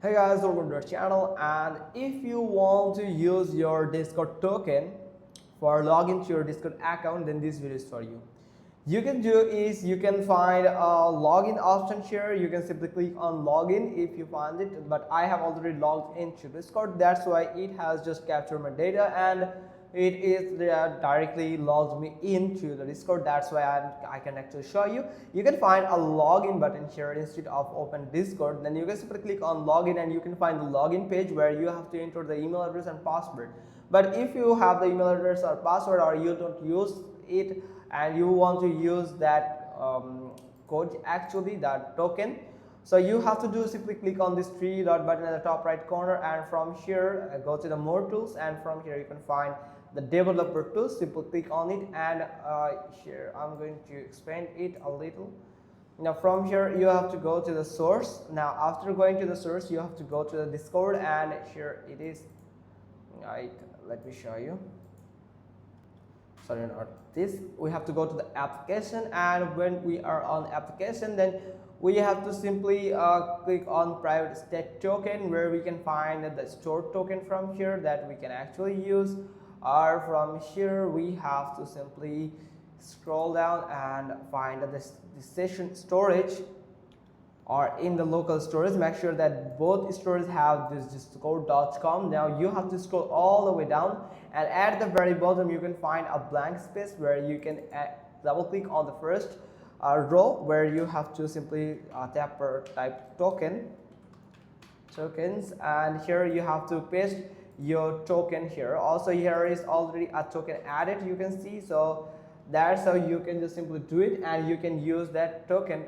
Hey guys, welcome to our channel. And if you want to use your Discord token for login to your Discord account, then this video is for you. You can do is you can find a login option here. You can simply click on login if you find it, but I have already logged into Discord. That's why it has just captured my data and it is directly logs me into the Discord. That's why I can actually show you. You can find a login button here instead of open Discord. Then you can simply click on login and you can find the login page where you have to enter the email address and password. But if you have the email address or password or you don't use it and you want to use that code, actually that token, so you have to do simply click on this three dot button at the top right corner, and from here go to the more tools, and from here you can find the developer tools. Simply click on it, and here I'm going to expand it a little. Now from here you have to go to the source. Now after going to the source you have to go to the Discord, and here it is. Right, let me show you. Sorry, not this. We have to go to the application, and when we are on application, then we have to simply click on private state token, where we can find the store token from here that we can actually use. Or from here we have to simply scroll down and find the session storage, or in the local storage. Make sure that both stores have this discord.com. Now you have to scroll all the way down, and at the very bottom you can find a blank space where you can double click on the first row, where you have to simply type tokens, and here you have to paste your token here. Also here is already a token added, you can see. So that's how you can just simply do it, and you can use that token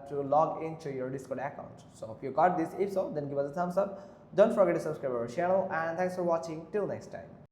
to log into your Discord account. So if you got this, if so, then give us a thumbs up. Don't forget to subscribe our channel, and thanks for watching. Till next time.